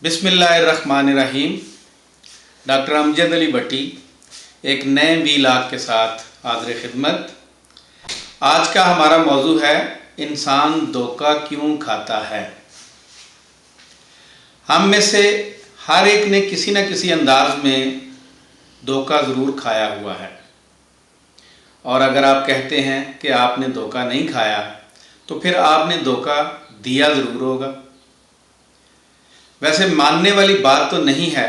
बिस्मिल्लाहिर्रहमानिर्रहीम। डॉक्टर अमजद अली भट्टी एक नए वीलाग के साथ हाज़िर खिदमत। आज का हमारा मौजू है इंसान धोखा क्यों खाता है। हम में से हर एक ने किसी न किसी अंदाज में धोखा ज़रूर खाया हुआ है, और अगर आप कहते हैं कि आपने धोखा नहीं खाया तो फिर आपने धोखा दिया ज़रूर होगा। वैसे मानने वाली बात तो नहीं है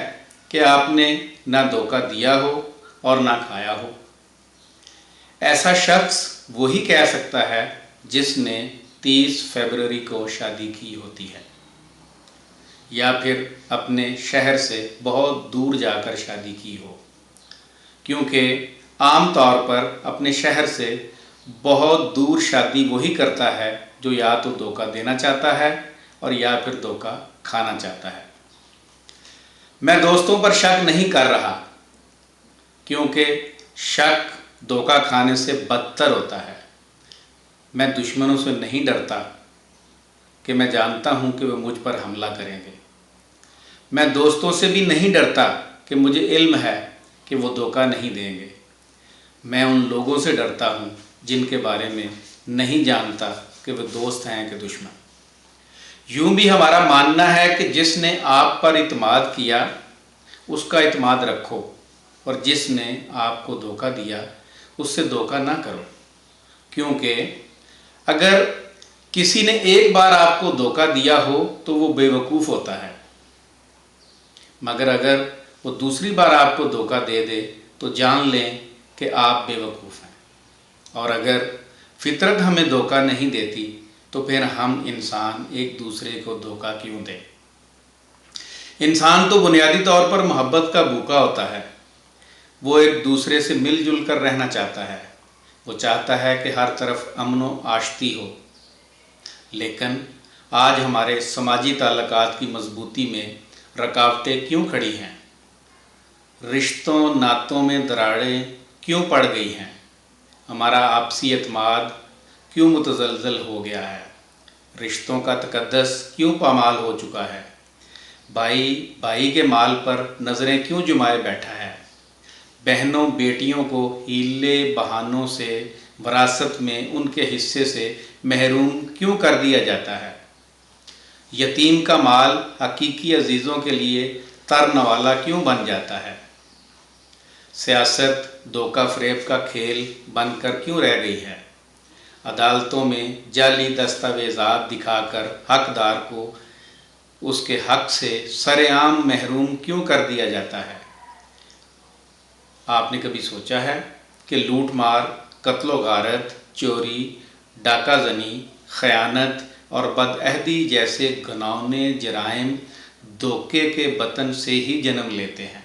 कि आपने ना धोखा दिया हो और ना खाया हो। ऐसा शख्स वही कह सकता है जिसने 30 फरवरी को शादी की होती है, या फिर अपने शहर से बहुत दूर जाकर शादी की हो, क्योंकि आम तौर पर अपने शहर से बहुत दूर शादी वही करता है जो या तो धोखा देना चाहता है और या फिर धोखा खाना चाहता है। मैं दोस्तों पर शक नहीं कर रहा, क्योंकि शक धोखा खाने से बदतर होता है। मैं दुश्मनों से नहीं डरता कि मैं जानता हूं कि वे मुझ पर हमला करेंगे। मैं दोस्तों से भी नहीं डरता कि मुझे इल्म है कि वो धोखा नहीं देंगे। मैं उन लोगों से डरता हूं जिनके बारे में नहीं जानता कि वे दोस्त हैं कि दुश्मन। यूं भी हमारा मानना है कि जिसने आप पर इत्माद किया उसका इत्माद रखो, और जिसने आपको धोखा दिया उससे धोखा ना करो, क्योंकि अगर किसी ने एक बार आपको धोखा दिया हो तो वो बेवकूफ़ होता है, मगर अगर वो दूसरी बार आपको धोखा दे दे तो जान लें कि आप बेवकूफ़ हैं। और अगर फितरत हमें धोखा नहीं देती तो फिर हम इंसान एक दूसरे को धोखा क्यों दें। इंसान तो बुनियादी तौर पर मोहब्बत का भूखा होता है। वो एक दूसरे से मिलजुल कर रहना चाहता है। वो चाहता है कि हर तरफ अमन व आशती हो। लेकिन आज हमारे समाजी ताल्लुकात की मजबूती में रुकावटें क्यों खड़ी हैं? रिश्तों नातों में दरारें क्यों पड़ गई हैं? हमारा आपसी एतमाद क्यों मुतज़लज़ल हो गया है? रिश्तों का तक़द्दुस क्यों पामाल हो चुका है? भाई भाई के माल पर नज़रें क्यों जुमाए बैठा है? बहनों बेटियों को हीले बहानों से विरासत में उनके हिस्से से महरूम क्यों कर दिया जाता है? यतीम का माल हकीकी अजीज़ों के लिए तरनवाला क्यों बन जाता है? सियासत धोखा फ़रेब का खेल बनकर क्यों रह गई है? अदालतों में जाली दस्तावेज़ात दिखाकर हकदार को उसके हक से सरेआम महरूम क्यों कर दिया जाता है? आपने कभी सोचा है कि लूट मार, कत्लो गारत, चोरी, डाका ज़नी, ख़यानत और बदअहदी जैसे घिनौने जराइम धोखे के बतन से ही जन्म लेते हैं।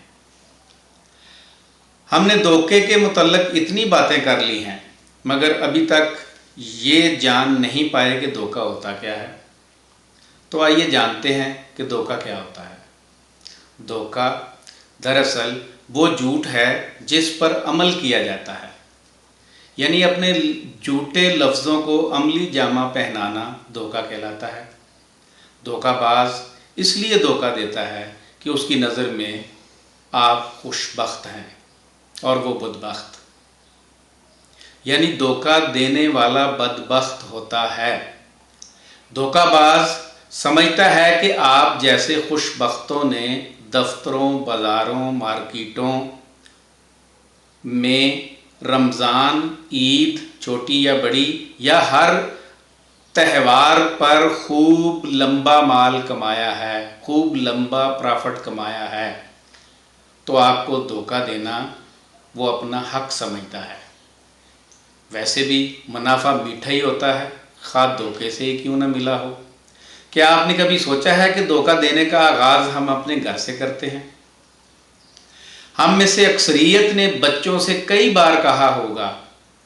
हमने धोखे के मुतल्लिक़ इतनी बातें कर ली हैं, मगर अभी तक ये जान नहीं पाए कि धोखा होता क्या है। तो आइए जानते हैं कि धोखा क्या होता है। धोखा दरअसल वो झूठ है जिस पर अमल किया जाता है, यानी अपने झूठे लफ्ज़ों को अमली जामा पहनाना धोखा कहलाता है। धोखाबाज इसलिए धोखा देता है कि उसकी नज़र में आप खुशबख्त हैं और वो बदबख्त, यानी धोखा देने वाला बदबख्त होता है। धोखाबाज समझता है कि आप जैसे खुशबख्तों ने दफ्तरों, बाज़ारों, मार्केटों में रमज़ान, ईद, छोटी या बड़ी, या हर त्यौहार पर खूब लंबा माल कमाया है, खूब लंबा प्रॉफिट कमाया है, तो आपको धोखा देना वो अपना हक समझता है। वैसे भी मुनाफा मीठा ही होता है, खा धोखे से ही क्यों ना मिला हो। क्या आपने कभी सोचा है कि धोखा देने का आगाज़ हम अपने घर से करते हैं? हम में से अक्सरियत ने बच्चों से कई बार कहा होगा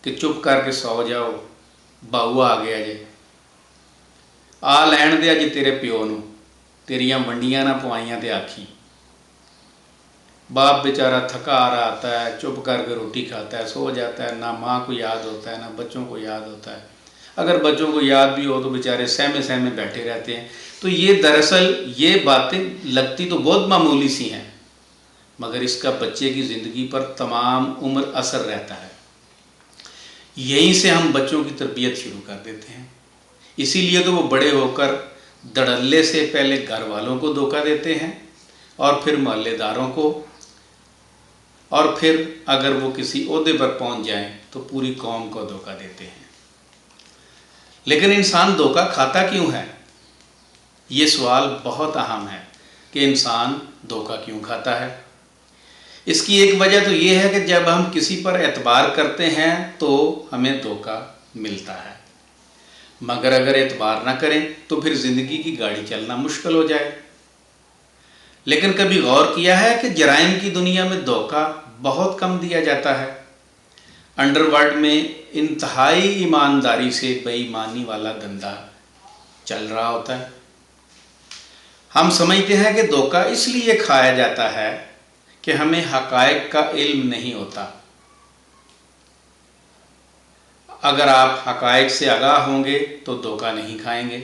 कि चुप करके सो जाओ, बाऊ आ गया जे, आ लैन दे अज तेरे प्यो नूं, तेरियां वंडियां ना पवाइयां ते आखी। बाप बेचारा थका आ रहा आता है, चुप करके रोटी खाता है, सो जाता है, ना माँ को याद होता है ना बच्चों को याद होता है। اگر بچوں کو یاد بھی ہو تو بیچارے سہمے سہمے بیٹھے رہتے ہیں. تو یہ دراصل یہ باتیں لگتی تو بہت معمولی سی ہیں، مگر اس کا بچے کی زندگی پر تمام عمر اثر رہتا ہے. یہیں سے ہم بچوں کی تربیت شروع کر دیتے ہیں. اسی لیے تو وہ بڑے ہو کر دھڑلے سے پہلے گھر والوں کو دھوکہ دیتے ہیں اور پھر محلے داروں کو، اور پھر اگر وہ کسی عہدے پر پہنچ جائیں تو پوری قوم کو دھوکہ دیتے ہیں. لیکن انسان دھوکہ کھاتا کیوں ہے؟ یہ سوال بہت اہم ہے کہ انسان دھوکہ کیوں کھاتا ہے. اس کی ایک وجہ تو یہ ہے کہ جب ہم کسی پر اعتبار کرتے ہیں تو ہمیں دھوکہ ملتا ہے، مگر اگر اعتبار نہ کریں تو پھر زندگی کی گاڑی چلنا مشکل ہو جائے. لیکن کبھی غور کیا ہے کہ جرائم کی دنیا میں دھوکہ بہت کم دیا جاتا ہے. انڈر ورلڈ میں انتہائی ایمانداری سے بے ایمانی والا دھندا چل رہا ہوتا ہے. ہم سمجھتے ہیں کہ دھوکہ اس لیے کھایا جاتا ہے کہ ہمیں حقائق کا علم نہیں ہوتا. اگر آپ حقائق سے آگاہ ہوں گے تو دھوکہ نہیں کھائیں گے.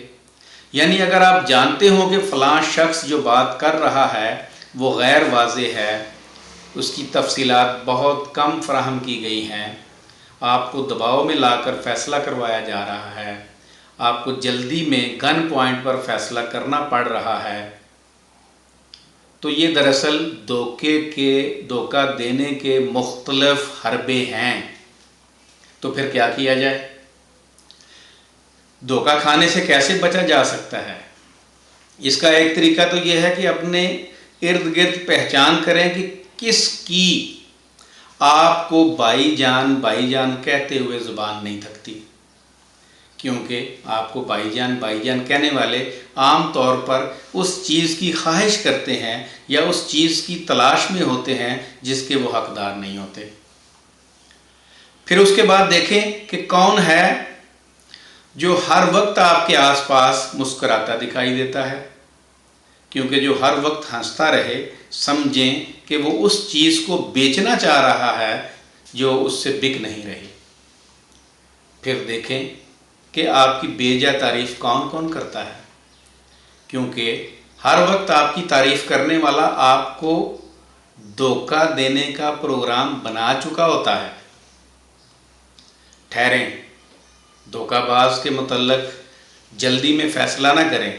یعنی اگر آپ جانتے ہو کہ فلاں شخص جو بات کر رہا ہے وہ غیر واضح ہے، اس کی تفصیلات بہت کم فراہم کی گئی ہیں، آپ کو دباؤ میں لا کر فیصلہ کروایا جا رہا ہے، آپ کو جلدی میں گن پوائنٹ پر فیصلہ کرنا پڑ رہا ہے، تو یہ دراصل دھوکہ دینے کے مختلف حربے ہیں. تو پھر کیا کیا جائے؟ دھوکہ کھانے سے کیسے بچا جا سکتا ہے؟ اس کا ایک طریقہ تو یہ ہے کہ اپنے ارد گرد پہچان کریں کہ کس کی آپ کو بھائی جان کہتے ہوئے زبان نہیں تھکتی. کیونکہ آپ کو بھائی جان کہنے والے عام طور پر اس چیز کی خواہش کرتے ہیں یا اس چیز کی تلاش میں ہوتے ہیں جس کے وہ حقدار نہیں ہوتے. پھر اس کے بعد دیکھیں کہ کون ہے جو ہر وقت آپ کے آس پاس مسکراتا دکھائی دیتا ہے. کیونکہ جو ہر وقت ہنستا رہے سمجھیں کہ وہ اس چیز کو بیچنا چاہ رہا ہے جو اس سے بک نہیں رہی. پھر دیکھیں کہ آپ کی بے جا تعریف کون کون کرتا ہے. کیونکہ ہر وقت آپ کی تعریف کرنے والا آپ کو دھوکہ دینے کا پروگرام بنا چکا ہوتا ہے. ٹھہریں، دھوکہ باز کے متعلق جلدی میں فیصلہ نہ کریں.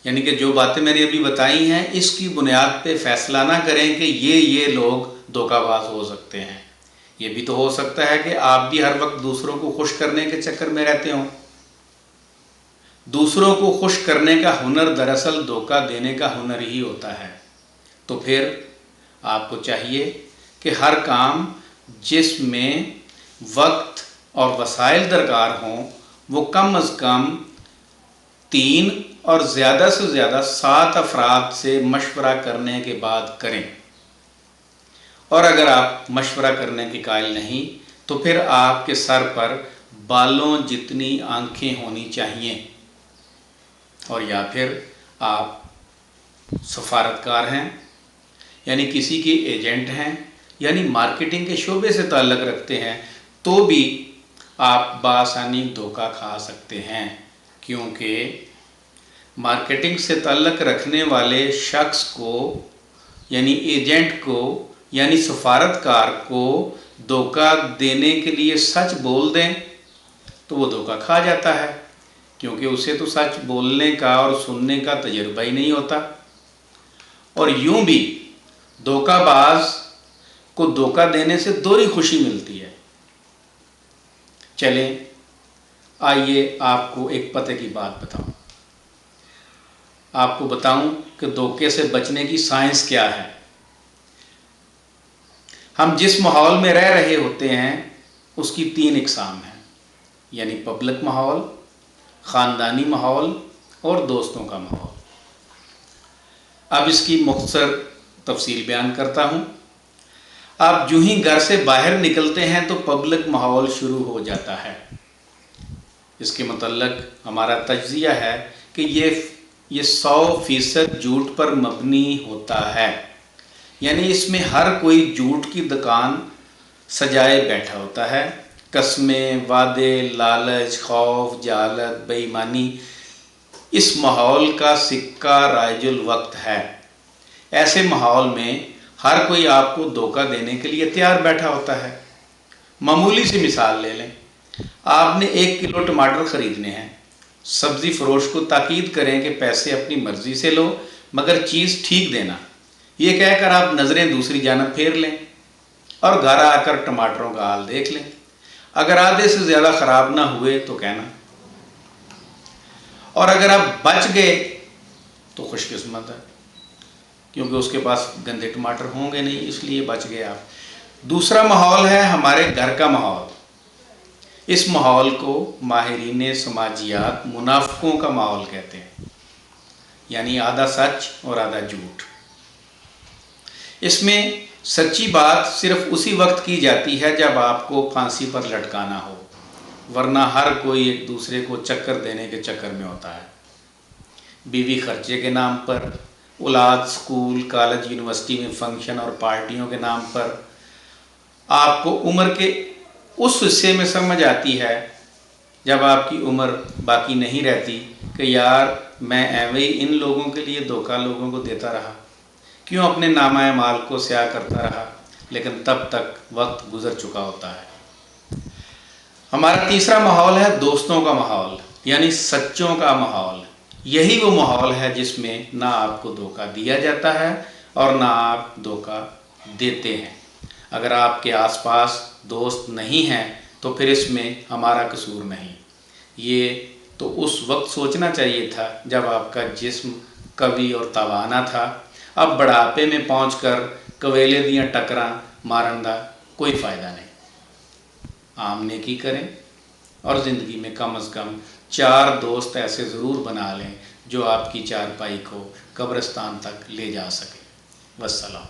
یعنی کہ جو باتیں میں نے ابھی بتائی ہیں اس کی بنیاد پہ فیصلہ نہ کریں کہ یہ لوگ دھوکہ باز ہو سکتے ہیں. یہ بھی تو ہو سکتا ہے کہ آپ بھی ہر وقت دوسروں کو خوش کرنے کے چکر میں رہتے ہوں. دوسروں کو خوش کرنے کا ہنر دراصل دھوکہ دینے کا ہنر ہی ہوتا ہے. تو پھر آپ کو چاہیے کہ ہر کام جس میں وقت اور وسائل درکار ہوں وہ کم از کم 3 اور زیادہ سے زیادہ 7 افراد سے مشورہ کرنے کے بعد کریں. اور اگر آپ مشورہ کرنے کے قائل نہیں تو پھر آپ کے سر پر بالوں جتنی آنکھیں ہونی چاہیے، اور یا پھر آپ سفارتکار ہیں یعنی کسی کے ایجنٹ ہیں، یعنی مارکیٹنگ کے شعبے سے تعلق رکھتے ہیں، تو بھی آپ بآسانی دھوکہ کھا سکتے ہیں. کیونکہ مارکیٹنگ سے تعلق رکھنے والے شخص کو یعنی ایجنٹ کو یعنی سفارتکار کو دھوکہ دینے کے لیے سچ بول دیں تو وہ دھوکہ کھا جاتا ہے. کیونکہ اسے تو سچ بولنے کا اور سننے کا تجربہ ہی نہیں ہوتا. اور یوں بھی دھوکہ باز کو دھوکہ دینے سے دوہری خوشی ملتی ہے. چلیں آئیے آپ کو ایک پتے کی بات بتاؤں. آپ کو بتاؤں کہ دھوکے سے بچنے کی سائنس کیا ہے. ہم جس ماحول میں رہ رہے ہوتے ہیں اس کی 3 اقسام ہیں، یعنی پبلک ماحول، خاندانی ماحول اور دوستوں کا ماحول. اب اس کی مختصر تفصیل بیان کرتا ہوں. آپ جو ہی گھر سے باہر نکلتے ہیں تو پبلک ماحول شروع ہو جاتا ہے. اس کے متعلق ہمارا تجزیہ ہے کہ یہ 100% جھوٹ پر مبنی ہوتا ہے. یعنی اس میں ہر کوئی جھوٹ کی دکان سجائے بیٹھا ہوتا ہے कस्में, वादे, लालच, खौफ, जहालत, बेईमानी इस माहौल का सिक्का राइजुल वक्त है। ऐसे माहौल में हर कोई आपको धोखा देने के लिए तैयार बैठा होता है। मामूली सी मिसाल ले लें, आपने 1 किलो टमाटर ख़रीदने हैं। सब्ज़ी फरोश को ताकीद करें कि पैसे अपनी मर्ज़ी से लो मगर चीज़ ठीक देना। ये कहकर आप नज़रें दूसरी जानब फेर लें और घर आकर टमाटरों का हाल देख लें। अगर आधे से ज़्यादा ख़राब ना हुए तो कहना, और अगर आप बच गए तो खुशकिस्मत है, क्योंकि उसके पास गंदे टमाटर होंगे नहीं, इसलिए बच गए आप। दूसरा माहौल है हमारे घर का माहौल। इस माहौल को माहिरीन समाजियात मुनाफिकों का माहौल कहते हैं, यानी आधा सच और आधा झूठ। इसमें सच्ची बात सिर्फ उसी वक्त की जाती है जब आपको फांसी पर लटकाना हो, वरना हर कोई एक दूसरे को चक्कर देने के चक्कर में होता है। बीवी खर्चे के नाम पर, औलाद स्कूल, कॉलेज, यूनिवर्सिटी में फंक्शन और पार्टियों के नाम पर आपको उम्र के उस हिस्से में समझ आती है जब आपकी उम्र बाकी नहीं रहती कि यार मैं ऐवे ही इन लोगों के लिए धोखा लोगों को देता रहा, क्यों अपने नामा माल को स्याह करता रहा, लेकिन तब तक वक्त गुजर चुका होता है। हमारा तीसरा माहौल है दोस्तों का माहौल, यानी सच्चों का माहौल। यही वो माहौल है जिसमें ना आपको धोखा दिया जाता है और ना आप धोखा देते हैं। अगर आपके आसपास दोस्त नहीं हैं तो फिर इसमें हमारा कसूर नहीं। ये तो उस वक्त सोचना चाहिए था जब आपका जिस्म कवी और तवाना था। अब बुढ़ापे में पहुंचकर कवेले दियां टकरां मारन दा कोई फ़ायदा नहीं। आम नेकी करें और ज़िंदगी में कम अज़ कम 4 दोस्त ऐसे ज़रूर बना लें जो आपकी चारपाई को कब्रिस्तान तक ले जा सके। वस्सलाम।